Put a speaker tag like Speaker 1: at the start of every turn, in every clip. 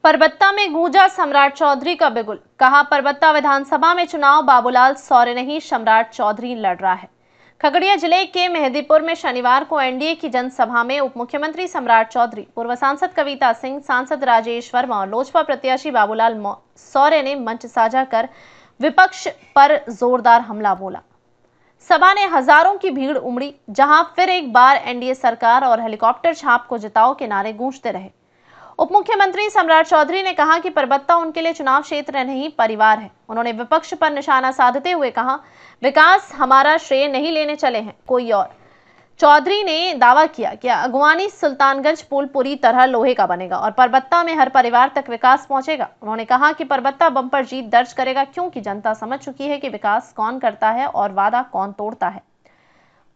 Speaker 1: परबत्ता में गूंजा सम्राट चौधरी का बिगुल। कहा, परबत्ता विधानसभा में चुनाव बाबूलाल सौर्य नहीं, सम्राट चौधरी लड़ रहा है। खगड़िया जिले के मेहदीपुर में शनिवार को एनडीए की जनसभा में उप मुख्यमंत्री सम्राट चौधरी, पूर्व सांसद कविता सिंह, सांसद राजेश वर्मा और लोजपा प्रत्याशी बाबूलाल सौर्य ने मंच साझा कर विपक्ष पर जोरदार हमला बोला। सभा ने हजारों की भीड़ उमड़ी, जहां फिर एक बार एनडीए सरकार और हेलीकॉप्टर छाप को जिताओ के नारे गूंजते रहे। उप मुख्यमंत्री सम्राट चौधरी ने कहा कि परबत्ता उनके लिए चुनाव क्षेत्र नहीं, परिवार है। उन्होंने विपक्ष पर निशाना साधते हुए कहा, विकास हमारा श्रेय नहीं लेने चले हैं कोई और। चौधरी ने दावा किया कि अगवानी सुल्तानगंज पुल पूरी तरह लोहे का बनेगा और परबत्ता में हर परिवार तक विकास पहुंचेगा। उन्होंने कहा कि परबत्ता बम्पर जीत दर्ज करेगा, क्योंकि जनता समझ चुकी है कि विकास कौन करता है और वादा कौन तोड़ता है।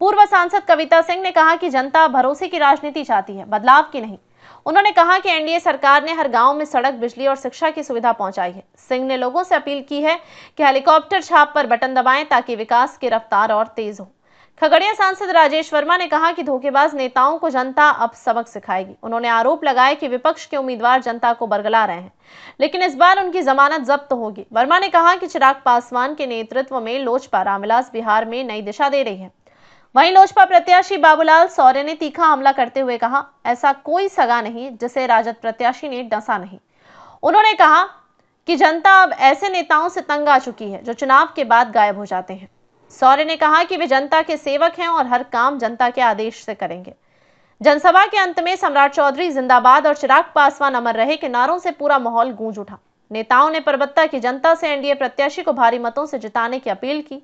Speaker 1: पूर्व सांसद कविता सिंह ने कहा कि जनता भरोसे की राजनीति चाहती है, बदलाव की नहीं। उन्होंने कहा कि एनडीए सरकार ने हर गांव में सड़क, बिजली और शिक्षा की सुविधा पहुंचाई है। सिंह ने लोगों से अपील की है कि हेलीकॉप्टर छाप पर बटन दबाएं ताकि विकास की रफ्तार और तेज हो। खगड़िया सांसद राजेश वर्मा ने कहा कि धोखेबाज नेताओं को जनता अब सबक सिखाएगी। उन्होंने आरोप लगाया कि विपक्ष के उम्मीदवार जनता को बरगला रहे हैं, लेकिन इस बार उनकी जमानत जब्त होगी। वर्मा ने कहा कि चिराग पासवान के नेतृत्व में लोजपा रामविलास बिहार में नई दिशा दे रही है। वहीं लोजपा प्रत्याशी बाबूलाल सौर्य ने तीखा हमला करते हुए कहा, ऐसा कोई सगा नहीं जिसे राजद प्रत्याशी ने डसा नहीं। उन्होंने कहा कि जनता अब ऐसे नेताओं से तंग आ चुकी है जो चुनाव के बाद गायब हो जाते हैं। सौर्य ने कहा कि वे जनता के सेवक हैं और हर काम जनता के आदेश से करेंगे। जनसभा के अंत में सम्राट चौधरी जिंदाबाद और चिराग पासवान अमर रहे के नारों से पूरा माहौल गूंज उठा। नेताओं ने परबत्ता की जनता से एनडीए प्रत्याशी को भारी मतों से जिताने की अपील की।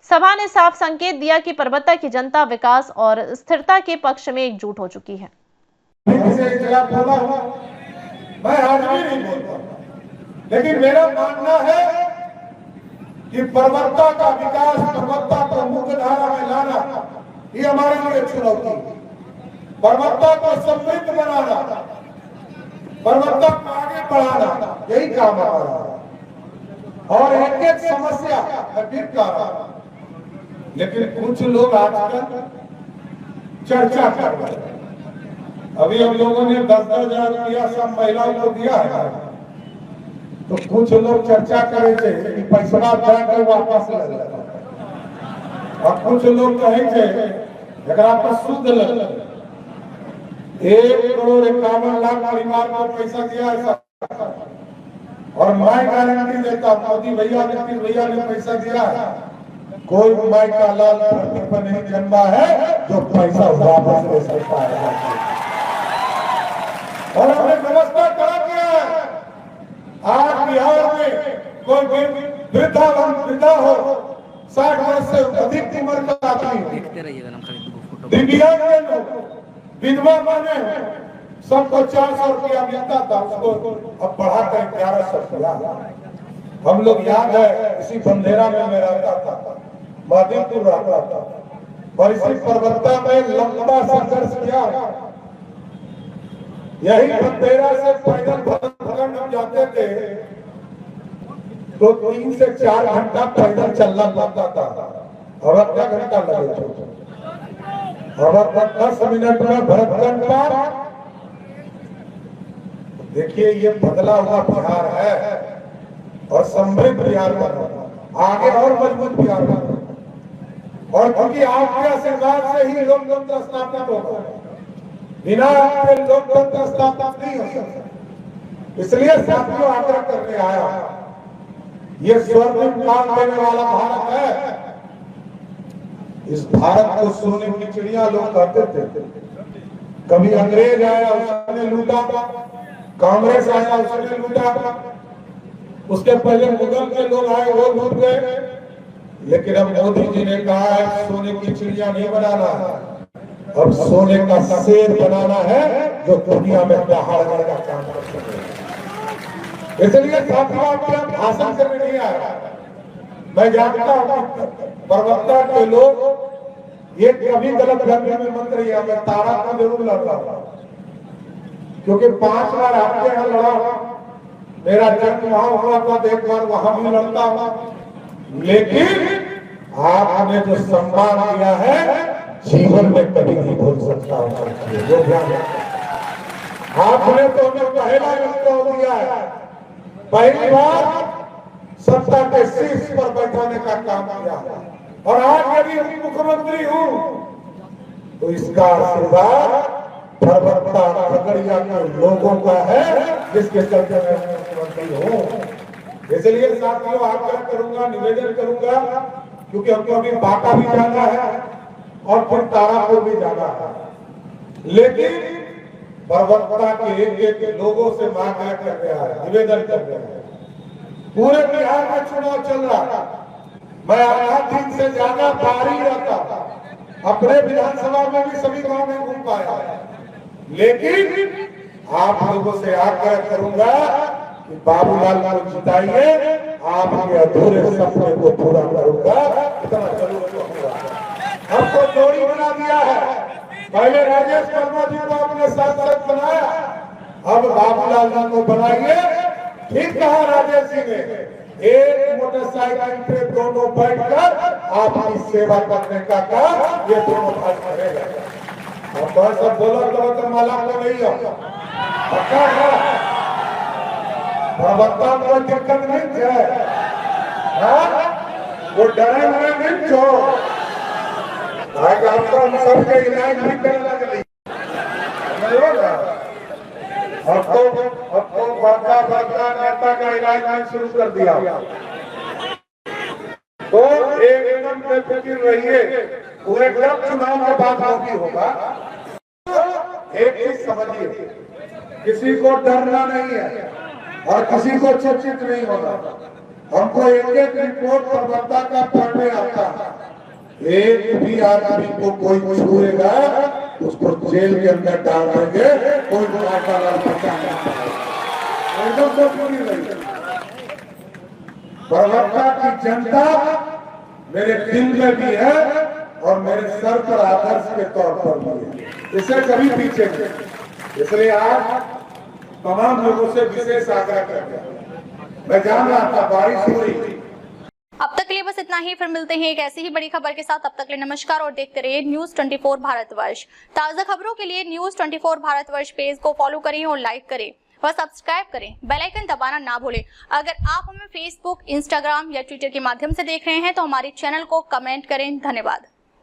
Speaker 1: सभा ने साफ संकेत दिया कि परबत्ता की जनता विकास और स्थिरता के पक्ष में एकजुट हो चुकी है।
Speaker 2: लेकिन मेरा मानना है कि परबत्ता का विकास, परबत्ता को मुख्य धारा में लाना, ये हमारे लिए चुनौती है। परबत्ता को समृद्ध बनाना, परबत्ता को आगे बढ़ाना, यही काम हमारा है। और एक एक समस्या मैं फिर कह रहा हूं, लेकिन कुछ लोग आजकल चर्चा कर रहे हैं। अभी हम लोगों ने 10,000 रुपया सब महिलाओं को दिया है, तो कुछ लोग चर्चा करे थे कि पैसा बैंक वापस ले लेगा, और कुछ लोग कहे थे एकरा पर सूद ले। 1,51,00,000 परिवार को पैसा दिया है और मैं गारंटी देता हूं, मोदी भैया ने पैसा दिया है, कोई माई का लाल धरती पर नहीं जन्मा है जो पैसा वापस ले सकता है। और हमने व्यवस्था करा दिया है। आज बिहार में कोई वृद्धा हो, 60 वर्ष से अधिक उम्र का आदमी, दिव्यांग हो, विधवा माने सबको 400 रुपया मिलता था, उसको अब बढ़ाकर 1100 रुपया। हम लोग याद है, इसी बंदेरा में मैं रहता था, माधीपुर रहता था, और इसी परबत्ता में लंबा संघर्ष किया। यही बंदेरा से पैदल भगन हम जाते थे तो 3 से 4 घंटा पैदल चलना पड़ता था। अब आधा घंटा लगे थे, अब 10 मिनट में भरतगंज पार। देखिए, ये बदला हुआ बिहार है और समृद्ध बिहार बना, आगे और मजबूत बिहार बना। और क्योंकि आपके आशीर्वाद से ही लोकतंत्र स्थापित होगा, बिना आपके लोकतंत्र स्थापित नहीं हो सकता। इसलिए साथियों, आग्रह करने आया, ये स्वर्णिम काल देने वाला भारत है। इस भारत को सोने की चिड़िया लोग कहते थे। कभी अंग्रेज आया, उसने लूटा, कांग्रेस आया, उसने लूटा, उसके पहले मुगल के लोग आए, वो लूट गए। लेकिन अब मोदी जी ने कहा है सोने की चिड़िया नहीं बनाना है, अब सोने का शेर बनाना है जो दुनिया में दहाड़ने का काम कर सके। इसलिए साथियों, आपके भाषण करने नहीं आया। मैं जानता हूं परबत्ता के लोग ये कभी गलत फहमी में मत रहिए, मैं तारा को जरूर लड़ता हूं, क्योंकि 5 बार आपके यहाँ लड़ा, मेरा जन्म वहां हुआ था, एक बार वहां भी लड़ता हूं। लेकिन आपने जो सम्मान दिया है, जीवन में कभी नहीं भूल सकता हूं। आपने तो हमें पहला दिया किया है, पहली बार सत्ता के शीर्ष पर बैठाने का काम किया और आज यदि हम मुख्यमंत्री हूँ तो इसका आशीर्वाद परबत्ता खगड़िया के लोगों का है, जिसके चलते मैं मुख्यमंत्री हूँ। इसलिए साथियों आग्रह करूंगा, निवेदन करूंगा, क्योंकि हमको अभी बांका भी जाना है और फिर तारापुर भी जाना है, लेकिन परबत्ता के एक एक लोगों से मांग कर रहा है, निवेदन कर रहा है। पूरे बिहार में चुनाव चल रहा, मैं 8 दिन से ज्यादा बाहर ही रहता, अपने विधानसभा में भी सभी गांव में घूम पाया, लेकिन आप लोगों से आग्रह करूंगा कि बाबूलाल को जिताइए, आपके अधूरे सपने को पूरा करूंगा, इतना जरूर होगा। हमको जोड़ी बना दिया है, पहले राजेश वर्मा जी को आपने सांसद बनाया, अब बाबूलाल जी को बनाइए। ठीक कहा राजेश जी ने, एक मोटरसाइकिल पे दोनों बैठकर आपकी सेवा करने का काम ये दोनों भाई करेगा। अब तो सब बोला तो माला को नहीं हो, पक्का है, प्रवक्ता को दिक्कत नहीं है, वो डरे हुए नहीं जो आपका हम सबके इलाज भी करने लगे। अब तो बड़का नेता का इलाज नहीं शुरू कर दिया, तो एकदम बेफिक्र रहिए, पूरे कब चुनाव के बाद होगा। एक चीज समझिए, किसी को डरना नहीं है और किसी को चिंतित नहीं होना। हमको एक एक रिपोर्ट परबत्ता का पढ़ने आता है, एक भी आदमी को कोई छुएगा उसको जेल के अंदर डाल देंगे, कोई परबत्ता की जनता मेरे दिल में भी है और मेरे सर पर आदर्श के तौर पर भी है, इसे कभी पीछे नहीं। इसलिए आज तमाम लोगों से विशेष आग्रह करते हैं, मैं जान रहा था बारिश हो रही।
Speaker 3: अब तक के लिए बस इतना ही, फिर मिलते हैं एक ऐसी ही बड़ी खबर के साथ। अब तक के लिए नमस्कार और देखते रहिए न्यूज़ 24 भारतवर्ष। ताज़ा खबरों के लिए न्यूज़ 24 भारतवर्ष पेज को फॉलो करें और लाइक करें और सब्सक्राइब करें, बेल आइकन दबाना ना भूलें। अगर आप हमें फेसबुक, इंस्टाग्राम या ट्विटर के माध्यम से देख रहे हैं तो हमारे चैनल को कमेंट करें। धन्यवाद।